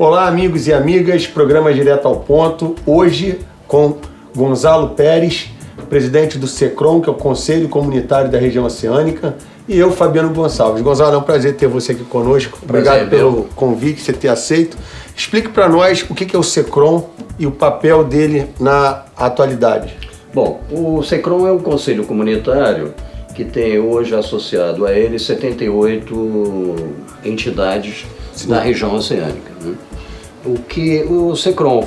Olá, amigos e amigas, programa Direto ao Ponto, hoje com Gonzalo Pérez, presidente do SECRON, que é o Conselho Comunitário da Região Oceânica, e eu, Fabiano Gonçalves. Gonzalo, é um prazer ter você aqui conosco. Obrigado pelo convite, você ter aceito. Explique para nós o que é o SECRON e o papel dele na atualidade. Bom, o SECRON é um conselho comunitário que tem hoje associado a ele 78 entidades da região oceânica, né? O SECRON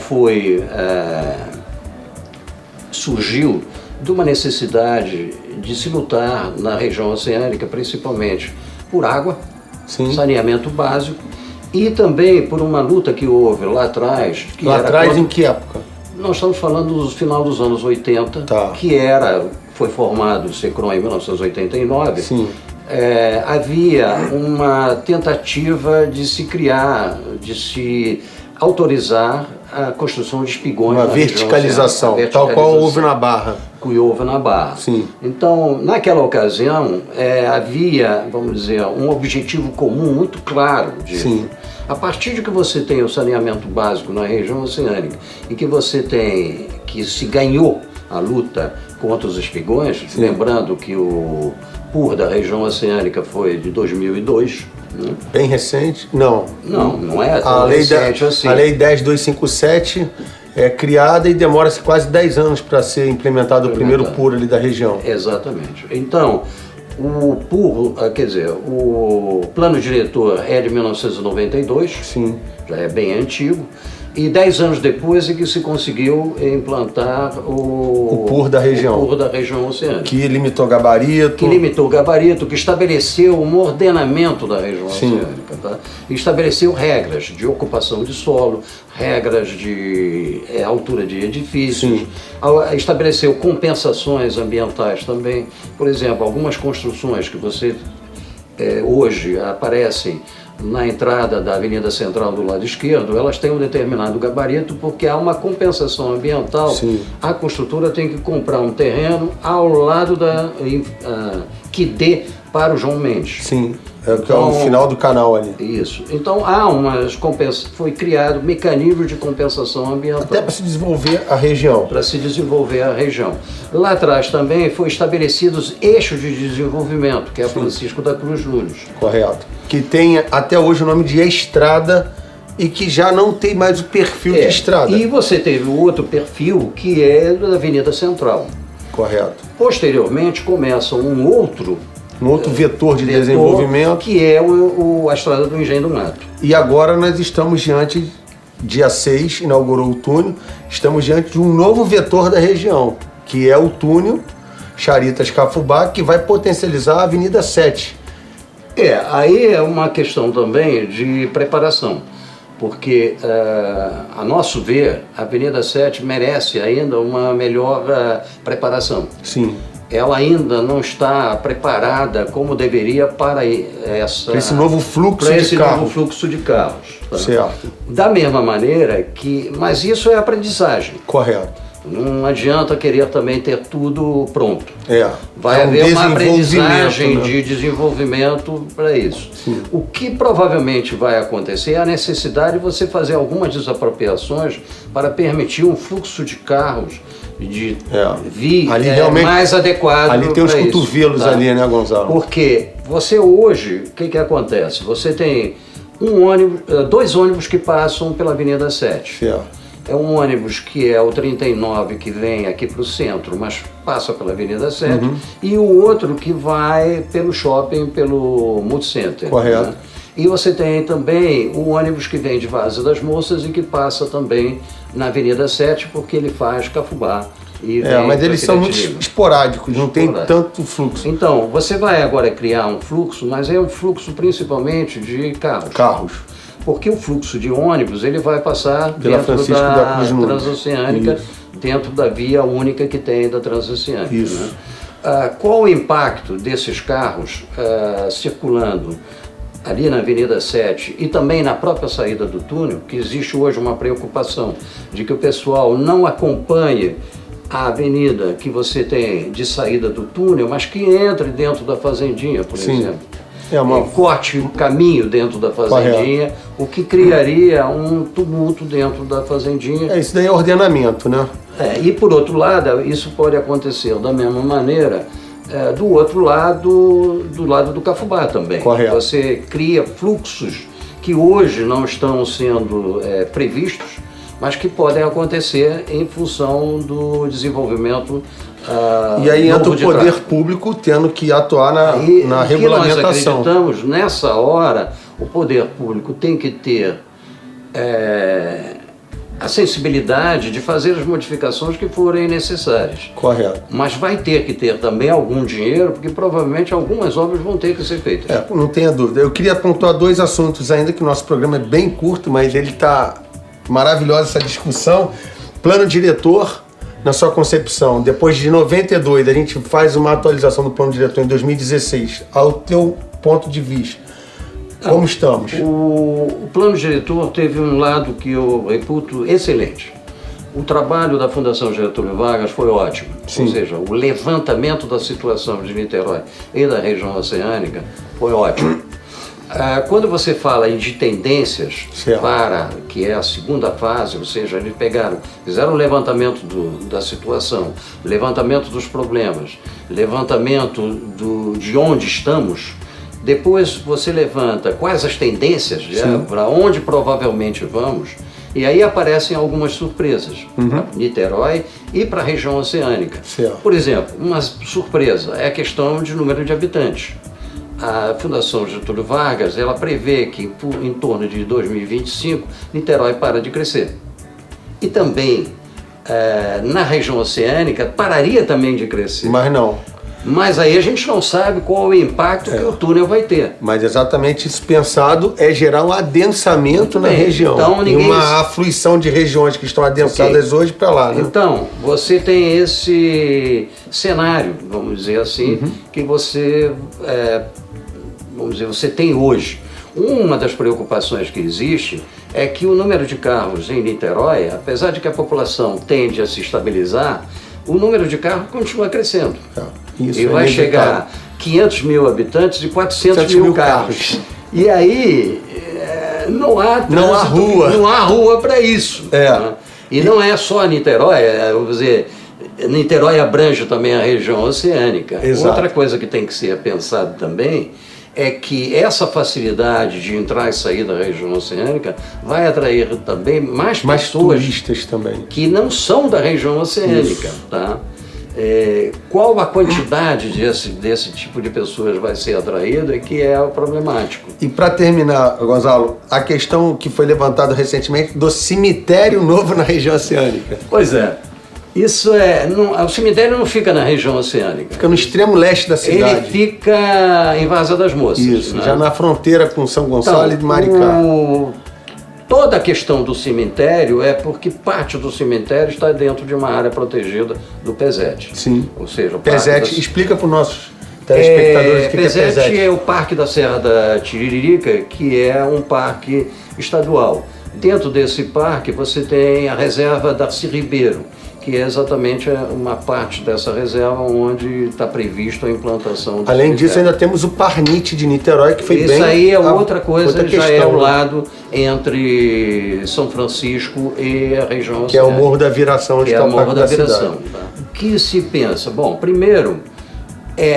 surgiu de uma necessidade de se lutar na região oceânica, principalmente por água, saneamento básico, e também por uma luta que houve lá atrás. Em que época? Nós estamos falando do final dos anos 80, foi formado o SECRON em 1989. Sim. Havia uma tentativa de se criar, de se autorizar a construção de espigões. Uma verticalização, tal qual houve na Barra. Que houve na Barra. Sim. Então, naquela ocasião, havia, vamos dizer, um objetivo comum muito claro disso. Sim. A partir de que você tem o saneamento básico na região oceânica e que você tem, que se ganhou a luta contra os espigões, lembrando que o PUR da região oceânica foi de 2002. Né? Bem recente? Não. Não é tão recente assim. A Lei 10.257 é criada e demora-se quase 10 anos para ser implementado o primeiro PUR ali da região. Exatamente. Então, o PUR, o plano diretor é de 1992, já é bem antigo, e 10 anos depois é que se conseguiu implantar o PUR da região. O PUR da região oceânica. Que limitou gabarito. Que estabeleceu um ordenamento da região oceânica. Tá? Estabeleceu regras de ocupação de solo, regras de altura de edifícios, estabeleceu compensações ambientais também. Por exemplo, algumas construções que você hoje aparecem na entrada da Avenida Central do lado esquerdo, elas têm um determinado gabarito porque há uma compensação ambiental. A construtora tem que comprar um terreno ao lado que dê para o João Mendes. Que é o final do canal ali. Isso. Então foi criado um mecanismo de compensação ambiental. Até para se desenvolver a região. Para se desenvolver a região. Lá atrás também foi estabelecidos eixos de desenvolvimento, que é Francisco da Cruz Július. Correto. Que tem até hoje o nome de estrada e que já não tem mais o perfil de estrada. E você teve o outro perfil que é da Avenida Central. Correto. Posteriormente começa um outro vetor de desenvolvimento, que é a estrada do Engenho do Mato. E agora nós estamos diante, dia 6, inaugurou o túnel, estamos diante de um novo vetor da região, que é o túnel Charitas-Cafubá, que vai potencializar a Avenida 7. Aí é uma questão também de preparação, porque, a nosso ver, a Avenida 7 merece ainda uma melhor preparação. Ela ainda não está preparada como deveria para esse novo fluxo de carros. Tá? Certo. Da mesma maneira mas isso é aprendizagem. Correto. Não adianta querer também ter tudo pronto. Vai haver uma aprendizagem de desenvolvimento para isso. O que provavelmente vai acontecer é a necessidade de você fazer algumas desapropriações para permitir um fluxo de carros mais adequado. Ali tem os cotovelos ali, né, Gonzalo? Porque você hoje, o que acontece? Você tem dois ônibus que passam pela Avenida 7. É um ônibus que é o 39, que vem aqui para o centro, mas passa pela Avenida 7, e o outro que vai pelo shopping, pelo Multicenter. Correto. Né? E você tem também o ônibus que vem de Várzea das Moças e que passa também na Avenida 7, porque ele faz Cafubá. Mas eles são muito esporádicos, não tem tanto fluxo. Então, você vai agora criar um fluxo, mas é um fluxo principalmente de carros. Porque o fluxo de ônibus ele vai passar pela dentro da Transoceânica, dentro da via única que tem da Transoceânica. Isso. Né? Qual o impacto desses carros circulando ali na Avenida 7 e também na própria saída do túnel, que existe hoje uma preocupação de que o pessoal não acompanhe a avenida que você tem de saída do túnel, mas que entre dentro da fazendinha, por exemplo. corte o caminho dentro da fazendinha, o que criaria um tumulto dentro da fazendinha. Isso daí é ordenamento, né? E por outro lado, isso pode acontecer da mesma maneira do outro lado, do lado do Cafubá também. Correto. Você cria fluxos que hoje não estão sendo previstos, mas que podem acontecer em função do desenvolvimento. E aí entra o poder público tendo que atuar na regulamentação. Nós acreditamos, nessa hora, o poder público tem que ter a sensibilidade de fazer as modificações que forem necessárias. Correto. Mas vai ter que ter também algum dinheiro, porque provavelmente algumas obras vão ter que ser feitas. Não tenha dúvida. Eu queria pontuar 2 assuntos ainda, que o nosso programa é bem curto, mas ele está maravilhosa essa discussão. Plano diretor, na sua concepção, depois de 92, a gente faz uma atualização do plano diretor em 2016. Ao teu ponto de vista, como estamos? O plano diretor teve um lado que eu reputo excelente. O trabalho da Fundação Getúlio Vargas foi ótimo. Sim. Ou seja, o levantamento da situação de Niterói e da região oceânica foi ótimo. Quando você fala de tendências para, que é a segunda fase, ou seja, eles fizeram o levantamento da situação, levantamento dos problemas, levantamento de onde estamos. Depois você levanta quais as tendências, para onde provavelmente vamos, e aí aparecem algumas surpresas para Niterói e para a região oceânica. Certo. Por exemplo, uma surpresa é a questão de número de habitantes. A Fundação Getúlio Vargas, ela prevê que em torno de 2025, Niterói para de crescer. E também, na região oceânica, pararia também de crescer. Mas não. Mas aí a gente não sabe qual o impacto que o túnel vai ter. Mas exatamente isso pensado é gerar um adensamento na região. Então, e uma afluição de regiões que estão adensadas hoje para lá. Né? Então, você tem esse cenário, vamos dizer assim, que você tem hoje. Uma das preocupações que existe é que o número de carros em Niterói, apesar de que a população tende a se estabilizar, o número de carros continua crescendo. E vai chegar a 500 mil habitantes e 400 mil carros. E aí não há rua para isso. Né? E não é só Niterói, vamos dizer, Niterói abrange também a região oceânica. Exato. Outra coisa que tem que ser pensado também é que essa facilidade de entrar e sair da região oceânica vai atrair também mais pessoas turistas também, que não são da região oceânica. Tá? Qual a quantidade desse tipo de pessoas vai ser atraída que é o problemático. E para terminar, Gonzalo, a questão que foi levantada recentemente do cemitério novo na região oceânica. Pois é. Isso o cemitério não fica na região oceânica. Fica no extremo leste da cidade. Ele fica em Várzea das Moças. Isso, né? já na fronteira com São Gonçalo e Maricá. Toda a questão do cemitério é porque parte do cemitério está dentro de uma área protegida do PESET. Sim. Ou seja, o PESET, explica para os nossos telespectadores o que é PESET. PESET é o Parque da Serra da Tiririca, que é um parque estadual. Dentro desse parque você tem a reserva Darcy Ribeiro, que é exatamente uma parte dessa reserva onde está previsto a implantação do Além disso, ainda temos o Parnite de Niterói, que foi bem... Isso aí é outra coisa, outra já questão, é o lado entre São Francisco e a região oceânica. Que é o Morro da Viração, onde está o Parque da Cidade. Tá? O que se pensa? Bom, primeiro,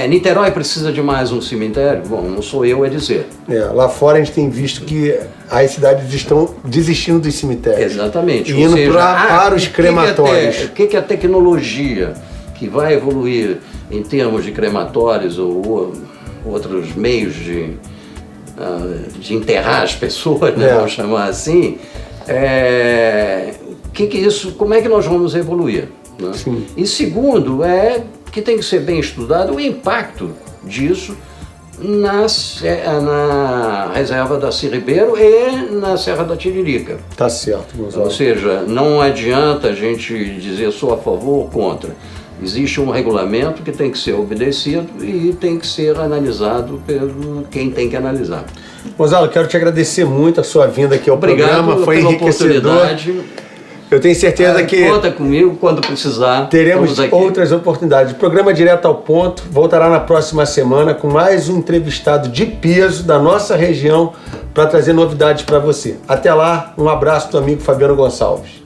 Niterói precisa de mais um cemitério? Bom, não sou eu a dizer. Lá fora a gente tem visto que as cidades estão desistindo dos cemitérios. Exatamente. E indo para os crematórios. O que a tecnologia que vai evoluir em termos de crematórios ou outros meios de enterrar as pessoas, né, vamos chamar assim, como é que nós vamos evoluir? Né? E segundo, que tem que ser bem estudado o impacto disso na reserva da Darcy Ribeiro e na Serra da Tiririca. Tá certo, Gonzalo. Ou seja, não adianta a gente dizer sou a favor ou contra. Existe um regulamento que tem que ser obedecido e tem que ser analisado por quem tem que analisar. Gonzalo, quero te agradecer muito a sua vinda aqui ao programa, foi enriquecedor. Eu tenho certeza que conta comigo quando precisar. teremos outras oportunidades. O programa Direto ao Ponto voltará na próxima semana com mais um entrevistado de peso da nossa região para trazer novidades para você. Até lá, um abraço do amigo Fabiano Gonçalves.